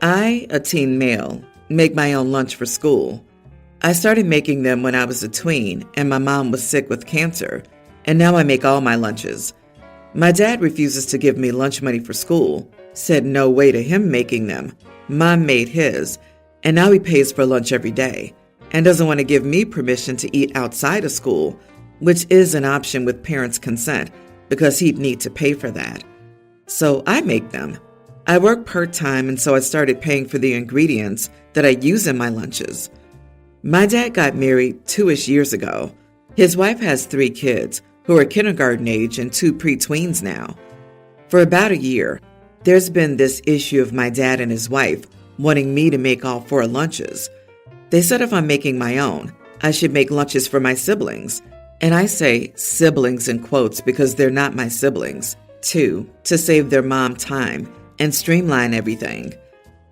I, a teen male, make my own lunch for school. I started making them when I was a tween and my mom was sick with cancer, and now I make all my lunches. My dad refuses to give me lunch money for school, said no way to him making them. Mom made his, and now he pays for lunch every day and doesn't want to give me permission to eat outside of school, which is an option with parents' consent because he'd need to pay for that. So I make them. I work part-time, and so I started paying for the ingredients that I use in my lunches. My dad got married 2-ish years ago. His wife has 3 kids who are kindergarten age and 2 pre-tweens now. For about a year, there's been this issue of my dad and his wife wanting me to make all 4 lunches. They said if I'm making my own, I should make lunches for my siblings. And I say siblings in quotes because they're not my siblings, too, to save their mom time and streamline everything.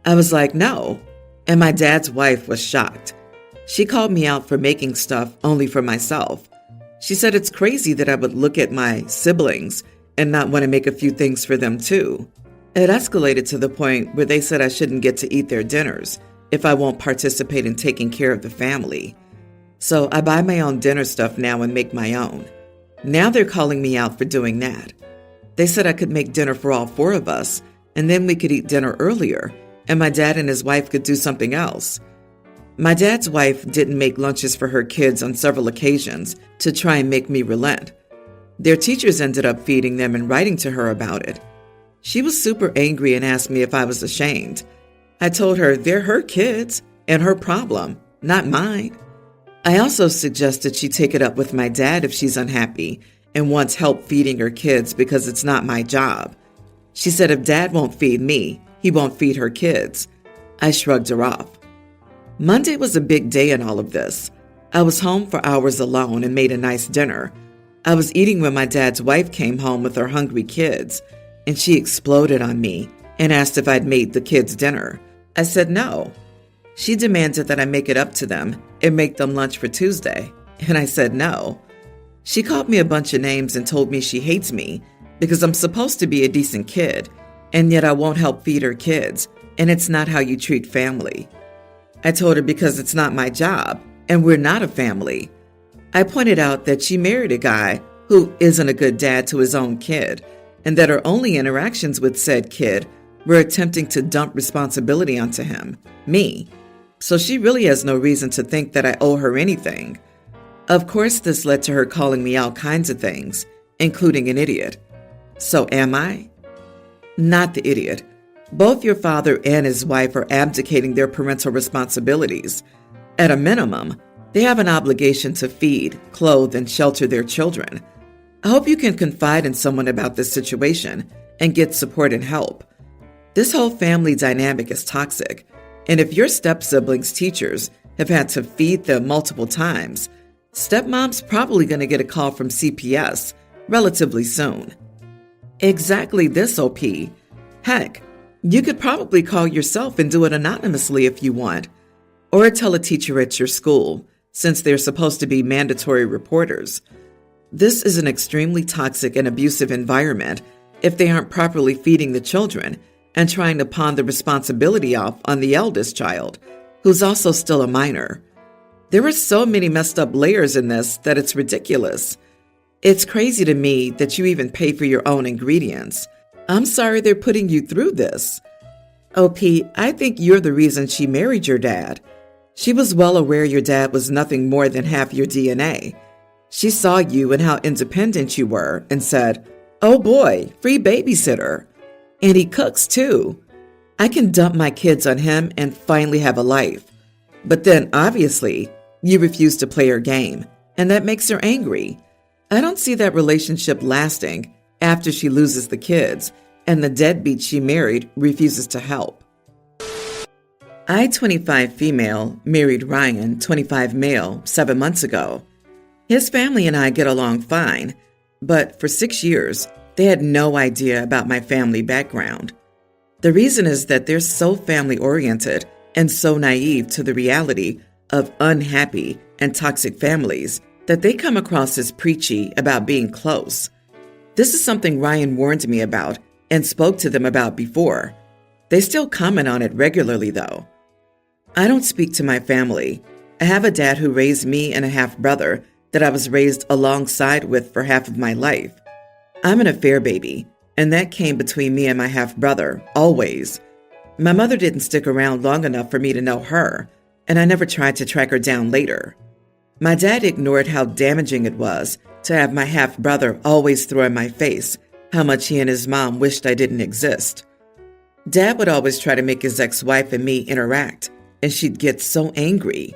I was like, no. And my dad's wife was shocked. She called me out for making stuff only for myself. She said it's crazy that I would look at my siblings and not want to make a few things for them too. It escalated to the point where they said I shouldn't get to eat their dinners if I won't participate in taking care of the family. So I buy my own dinner stuff now and make my own. Now they're calling me out for doing that. They said I could make dinner for all 4 of us, and then we could eat dinner earlier, and my dad and his wife could do something else. My dad's wife didn't make lunches for her kids on several occasions to try and make me relent. Their teachers ended up feeding them and writing to her about it. She was super angry and asked me if I was ashamed. I told her they're her kids and her problem, not mine. I also suggested she take it up with my dad if she's unhappy and wants help feeding her kids because it's not my job. She said if Dad won't feed me, he won't feed her kids. I shrugged her off. Monday was a big day in all of this. I was home for hours alone and made a nice dinner. I was eating when my dad's wife came home with her hungry kids, and she exploded on me and asked if I'd made the kids dinner. I said no. She demanded that I make it up to them and make them lunch for Tuesday, and I said no. She called me a bunch of names and told me she hates me because I'm supposed to be a decent kid, and yet I won't help feed her kids, and it's not how you treat family. I told her because it's not my job, and we're not a family. I pointed out that she married a guy who isn't a good dad to his own kid, and that her only interactions with said kid were attempting to dump responsibility onto him, me. So she really has no reason to think that I owe her anything. Of course, this led to her calling me all kinds of things, including an idiot. So am I? Not the idiot. Both your father and his wife are abdicating their parental responsibilities. At a minimum, they have an obligation to feed, clothe, and shelter their children. I hope you can confide in someone about this situation and get support and help. This whole family dynamic is toxic, and if your step-siblings' teachers have had to feed them multiple times, stepmom's probably going to get a call from CPS relatively soon. Exactly this, OP. Heck, you could probably call yourself and do it anonymously if you want, or tell a teacher at your school, since they're supposed to be mandatory reporters. This is an extremely toxic and abusive environment if they aren't properly feeding the children and trying to pawn the responsibility off on the eldest child, who's also still a minor. There are so many messed up layers in this that it's ridiculous. It's crazy to me that you even pay for your own ingredients. I'm sorry they're putting you through this. OP, I think you're the reason she married your dad. She was well aware your dad was nothing more than half your DNA. She saw you and how independent you were and said, oh boy, free babysitter. And he cooks too. I can dump my kids on him and finally have a life. But then, obviously, you refuse to play her game, and that makes her angry. I don't see that relationship lasting after she loses the kids and the deadbeat she married refuses to help. I, 25 female, married Ryan, 25 male, 7 months ago. His family and I get along fine, but for 6 years, they had no idea about my family background. The reason is that they're so family-oriented and so naive to the reality of unhappy and toxic families that they come across as preachy about being close. This is something Ryan warned me about and spoke to them about before. They still comment on it regularly, though. I don't speak to my family. I have a dad who raised me and a half-brother that I was raised alongside with for half of my life. I'm an affair baby, and that came between me and my half-brother, always. My mother didn't stick around long enough for me to know her, and I never tried to track her down later. My dad ignored how damaging it was to have my half-brother always throw in my face how much he and his mom wished I didn't exist. Dad would always try to make his ex-wife and me interact, and she'd get so angry.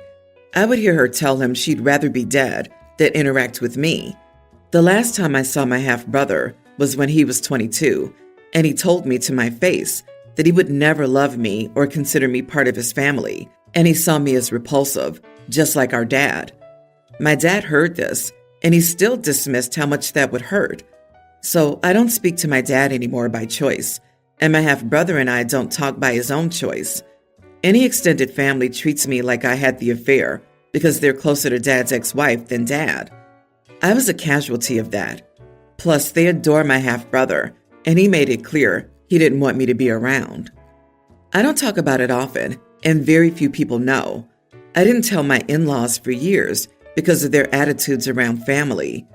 I would hear her tell him she'd rather be dead than interact with me. The last time I saw my half-brother was when he was 22, and he told me to my face that he would never love me or consider me part of his family, and he saw me as repulsive, just like our dad. My dad heard this, and he still dismissed how much that would hurt. So I don't speak to my dad anymore by choice, and my half-brother and I don't talk by his own choice. Any extended family treats me like I had the affair because they're closer to Dad's ex-wife than Dad. I was a casualty of that. Plus, they adore my half-brother, and he made it clear he didn't want me to be around. I don't talk about it often, and very few people know. I didn't tell my in-laws for years because of their attitudes around family.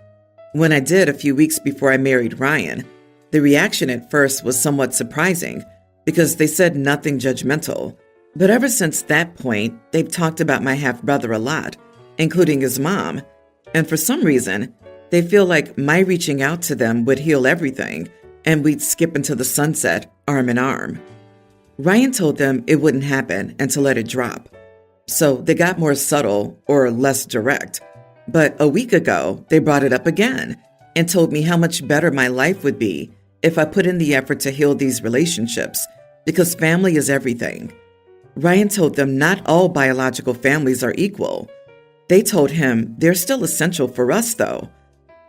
When I did a few weeks before I married Ryan, the reaction at first was somewhat surprising because they said nothing judgmental. But ever since that point, they've talked about my half-brother a lot, including his mom. And for some reason, they feel like my reaching out to them would heal everything, and we'd skip into the sunset arm in arm. Ryan told them it wouldn't happen and to let it drop. So they got more subtle or less direct. But a week ago, they brought it up again and told me how much better my life would be if I put in the effort to heal these relationships, because family is everything. Ryan told them not all biological families are equal. They told him they're still essential for us, though.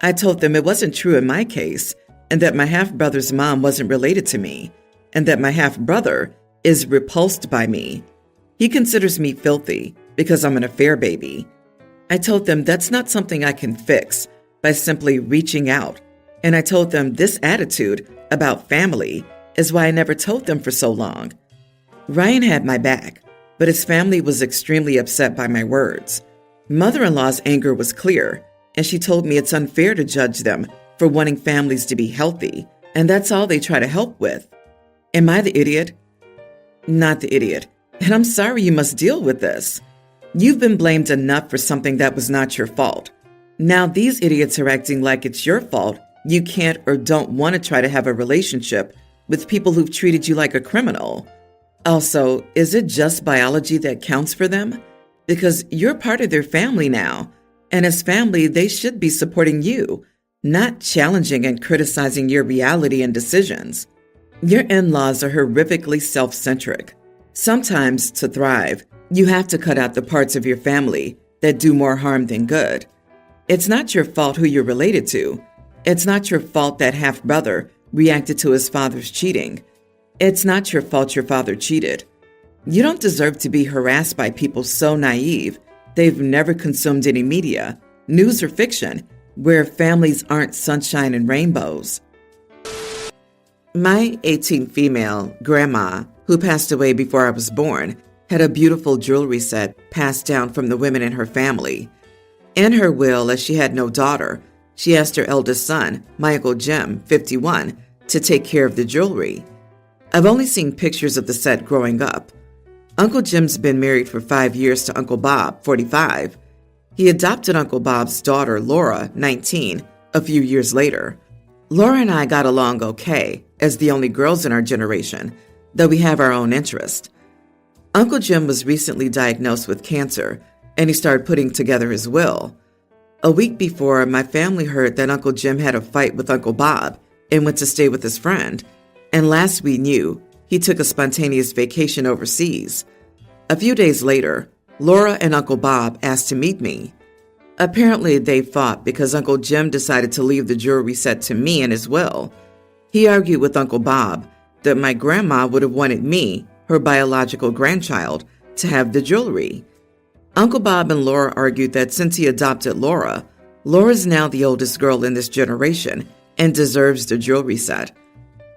I told them it wasn't true in my case, and that my half-brother's mom wasn't related to me, and that my half-brother is repulsed by me. He considers me filthy because I'm an affair baby. I told them that's not something I can fix by simply reaching out, and I told them this attitude about family is why I never told them for so long. Ryan had my back, but his family was extremely upset by my words. Mother-in-law's anger was clear, and she told me it's unfair to judge them for wanting families to be healthy, and that's all they try to help with. Am I the idiot? Not the idiot, and I'm sorry you must deal with this. You've been blamed enough for something that was not your fault. Now these idiots are acting like it's your fault. You can't or don't want to try to have a relationship with people who've treated you like a criminal. Also, is it just biology that counts for them? Because you're part of their family now, and as family, they should be supporting you, not challenging and criticizing your reality and decisions. Your in-laws are horrifically self-centric. Sometimes, to thrive, you have to cut out the parts of your family that do more harm than good. It's not your fault who you're related to. It's not your fault that half-brother reacted to his father's cheating. It's not your fault your father cheated. You don't deserve to be harassed by people so naive they've never consumed any media, news or fiction, where families aren't sunshine and rainbows. My 18 female grandma, who passed away before I was born, had a beautiful jewelry set passed down from the women in her family. In her will, as she had no daughter, she asked her eldest son, my Uncle Jim, 51, to take care of the jewelry. I've only seen pictures of the set growing up. Uncle Jim's been married for 5 years to Uncle Bob, 45. He adopted Uncle Bob's daughter, Laura, 19, a few years later. Laura and I got along okay, as the only girls in our generation, though we have our own interest. Uncle Jim was recently diagnosed with cancer, and he started putting together his will. A week before, my family heard that Uncle Jim had a fight with Uncle Bob and went to stay with his friend. And last we knew, he took a spontaneous vacation overseas. A few days later, Laura and Uncle Bob asked to meet me. Apparently, they fought because Uncle Jim decided to leave the jewelry set to me in his will. He argued with Uncle Bob that my grandma would have wanted me, her biological grandchild, to have the jewelry. Uncle Bob and Laura argued that since he adopted Laura, Laura's now the oldest girl in this generation and deserves the jewelry set.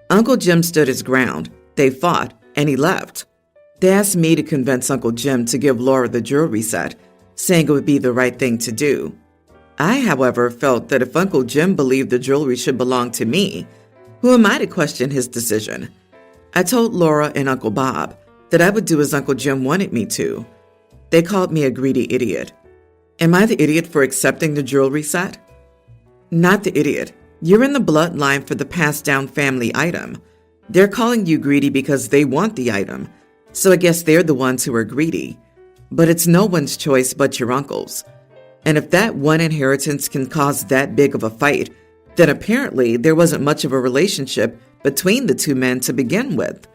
Uncle Jim stood his ground. They fought, and he left. They asked me to convince Uncle Jim to give Laura the jewelry set, saying it would be the right thing to do. I, however, felt that if Uncle Jim believed the jewelry should belong to me, who am I to question his decision? I told Laura and Uncle Bob that I would do as Uncle Jim wanted me to. They called me a greedy idiot. Am I the idiot for accepting the jewelry set? Not the idiot. You're in the bloodline for the passed down family item. They're calling you greedy because they want the item, so I guess they're the ones who are greedy. But it's no one's choice but your uncle's. And if that one inheritance can cause that big of a fight, then apparently there wasn't much of a relationship between the two men to begin with.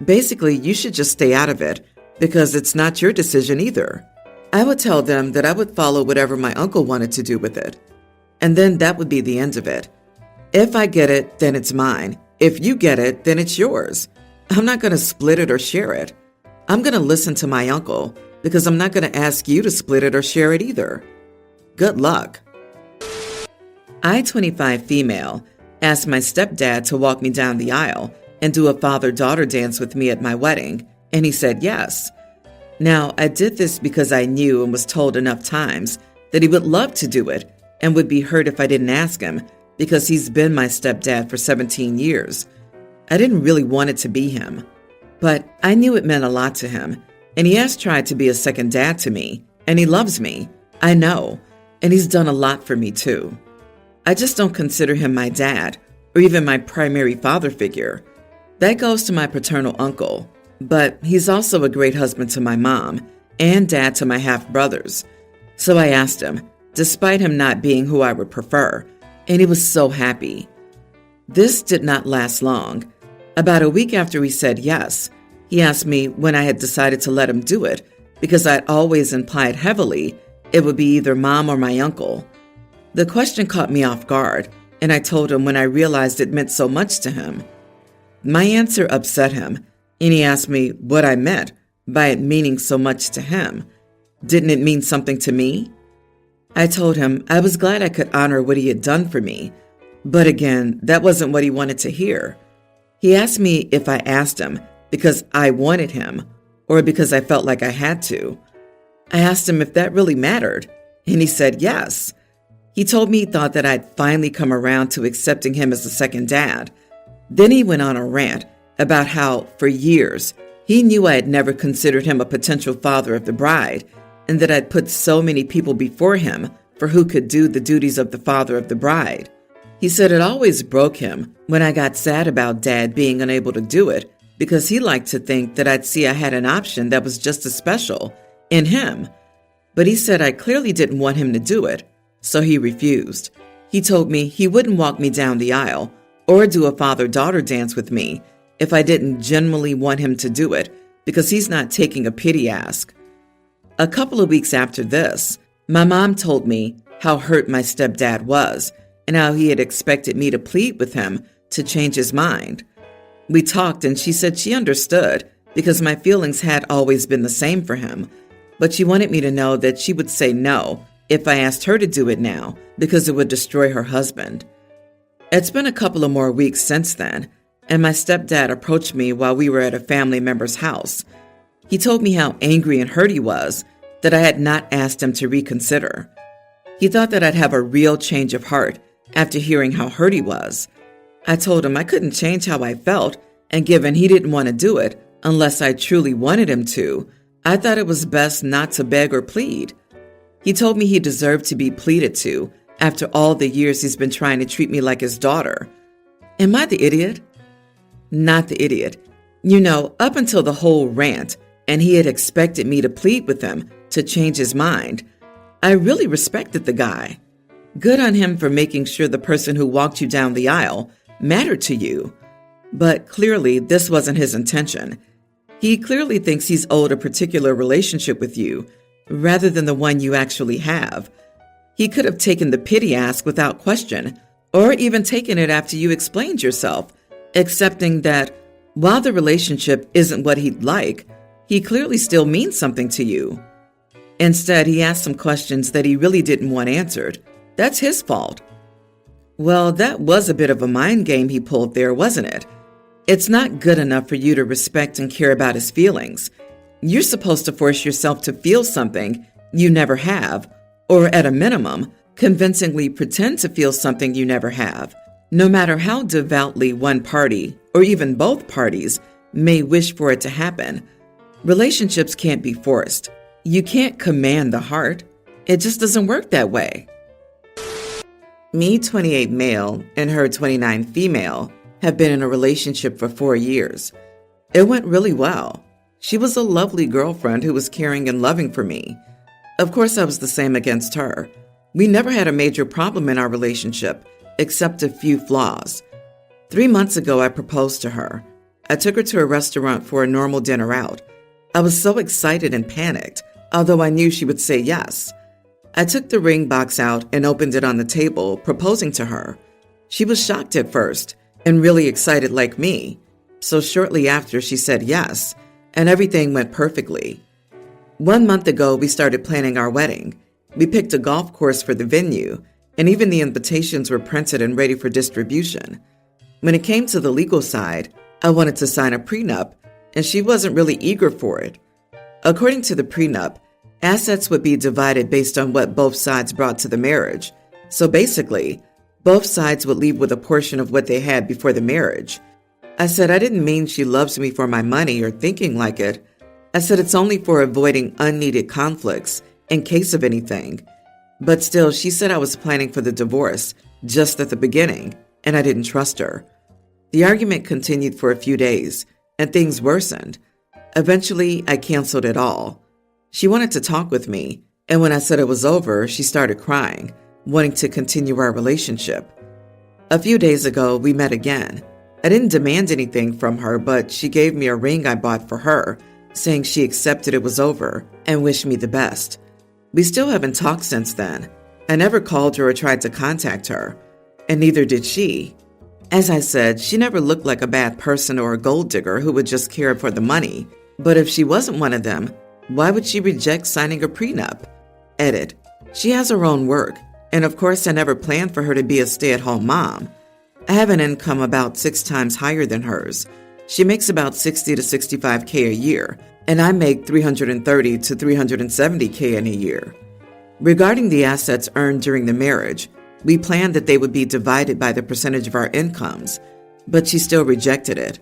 Basically, you should just stay out of it, because it's not your decision either. I would tell them that I would follow whatever my uncle wanted to do with it. And then that would be the end of it. If I get it, then it's mine. If you get it, then it's yours. I'm not going to split it or share it. I'm going to listen to my uncle, because I'm not going to ask you to split it or share it either. Good luck. I, 25 female, asked my stepdad to walk me down the aisle and do a father-daughter dance with me at my wedding, and he said yes. Now, I did this because I knew and was told enough times that he would love to do it and would be hurt if I didn't ask him, because he's been my stepdad for 17 years. I didn't really want it to be him, but I knew it meant a lot to him, and he has tried to be a second dad to me, and he loves me. I know, and he's done a lot for me too. I just don't consider him my dad or even my primary father figure. That goes to my paternal uncle, but he's also a great husband to my mom and dad to my half-brothers. So I asked him, despite him not being who I would prefer, and he was so happy. This did not last long. About a week after he said yes, he asked me when I had decided to let him do it, because I'd always implied heavily it would be either mom or my uncle. The question caught me off guard, and I told him when I realized it meant so much to him. My answer upset him, and he asked me what I meant by it meaning so much to him. Didn't it mean something to me? I told him I was glad I could honor what he had done for me, but again, that wasn't what he wanted to hear. He asked me if I asked him because I wanted him or because I felt like I had to. I asked him if that really mattered, and he said yes. He told me he thought that I'd finally come around to accepting him as a second dad. Then he went on a rant about how, for years, he knew I had never considered him a potential father of the bride, and that I'd put so many people before him for who could do the duties of the father of the bride. He said it always broke him when I got sad about Dad being unable to do it, because he liked to think that I'd see I had an option that was just as special in him. But he said I clearly didn't want him to do it, so he refused. He told me he wouldn't walk me down the aisle or do a father-daughter dance with me if I didn't genuinely want him to do it, because he's not taking a pity ask. A couple of weeks after this, my mom told me how hurt my stepdad was and how he had expected me to plead with him to change his mind. We talked and she said she understood because my feelings had always been the same for him, but she wanted me to know that she would say no if I asked her to do it now because it would destroy her husband. It's been a couple of more weeks since then, and my stepdad approached me while we were at a family member's house. He told me how angry and hurt he was that I had not asked him to reconsider. He thought that I'd have a real change of heart after hearing how hurt he was. I told him I couldn't change how I felt, and given he didn't want to do it unless I truly wanted him to, I thought it was best not to beg or plead. He told me he deserved to be pleaded to after all the years he's been trying to treat me like his daughter. Am I the idiot? Not the idiot. You know, up until the whole rant, and he had expected me to plead with him to change his mind, I really respected the guy. Good on him for making sure the person who walked you down the aisle mattered to you. But clearly, this wasn't his intention. He clearly thinks he's owed a particular relationship with you, rather than the one you actually have. He could have taken the pity ask without question, or even taken it after you explained yourself, accepting that while the relationship isn't what he'd like, he clearly still means something to you. Instead, he asked some questions that he really didn't want answered. That's his fault. Well, that was a bit of a mind game he pulled there, wasn't it? It's not good enough for you to respect and care about his feelings. You're supposed to force yourself to feel something you never have, or at a minimum, convincingly pretend to feel something you never have. No matter how devoutly one party, or even both parties, may wish for it to happen, relationships can't be forced. You can't command the heart. It just doesn't work that way. Me, 28 male, and her 29 female, have been in a relationship for 4 years. It went really well. She was a lovely girlfriend who was caring and loving for me. Of course, I was the same against her. We never had a major problem in our relationship, except a few flaws. 3 months ago, I proposed to her. I took her to a restaurant for a normal dinner out. I was so excited and panicked, although I knew she would say yes. I took the ring box out and opened it on the table, proposing to her. She was shocked at first and really excited like me. So shortly after, she said yes, and everything went perfectly. 1 month ago, we started planning our wedding. We picked a golf course for the venue, and even the invitations were printed and ready for distribution. When it came to the legal side, I wanted to sign a prenup, and she wasn't really eager for it. According to the prenup, assets would be divided based on what both sides brought to the marriage. So basically, both sides would leave with a portion of what they had before the marriage. I said I didn't mean she loves me for my money or thinking like it. I said it's only for avoiding unneeded conflicts in case of anything. But still, she said I was planning for the divorce just at the beginning, and I didn't trust her. The argument continued for a few days, and things worsened. Eventually, I canceled it all. She wanted to talk with me, and when I said it was over, she started crying, wanting to continue our relationship. A few days ago, we met again. I didn't demand anything from her, but she gave me a ring I bought for her, saying she accepted it was over and wished me the best. We still haven't talked since then. I never called her or tried to contact her, and neither did she. As I said, she never looked like a bad person or a gold digger who would just care for the money. But if she wasn't one of them, why would she reject signing a prenup? Edit. She has her own work, and of course I never planned for her to be a stay-at-home mom. I have an income about 6 times higher than hers. She makes about 60 to 65K a year, and I make 330 to 370K in a year. Regarding the assets earned during the marriage, we planned that they would be divided by the percentage of our incomes, but she still rejected it.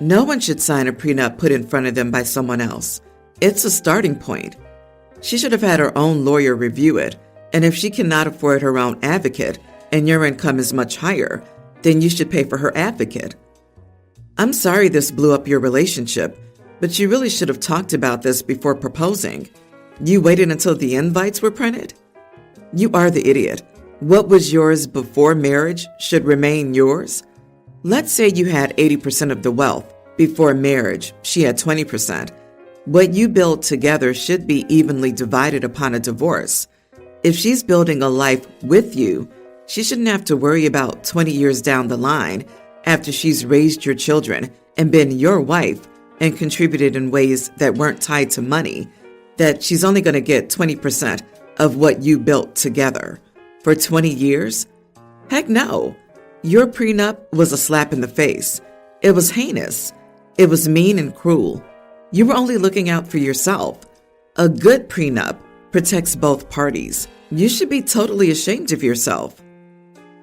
No one should sign a prenup put in front of them by someone else. It's a starting point. She should have had her own lawyer review it, and if she cannot afford her own advocate and your income is much higher, then you should pay for her advocate. I'm sorry this blew up your relationship, but you really should have talked about this before proposing. You waited until the invites were printed? You are the idiot. What was yours before marriage should remain yours. Let's say you had 80% of the wealth. Before marriage, she had 20%. What you built together should be evenly divided upon a divorce. If she's building a life with you, she shouldn't have to worry about 20 years down the line, after she's raised your children and been your wife and contributed in ways that weren't tied to money, that she's only going to get 20% of what you built together. For 20 years? Heck no. Your prenup was a slap in the face. It was heinous. It was mean and cruel. You were only looking out for yourself. A good prenup protects both parties. You should be totally ashamed of yourself.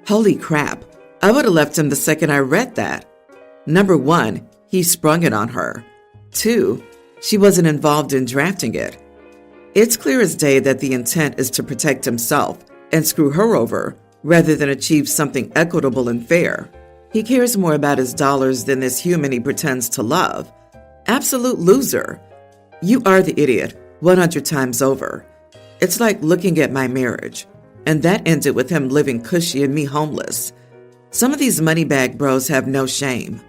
Holy crap. I would have left him the second I read that. Number 1, he sprung it on her. 2, she wasn't involved in drafting it. It's clear as day that the intent is to protect himself and screw her over rather than achieve something equitable and fair. He cares more about his dollars than this human he pretends to love. Absolute loser. You are the idiot 100 times over. It's like looking at my marriage, and that ended with him living cushy and me homeless. Some of these money bag bros have no shame.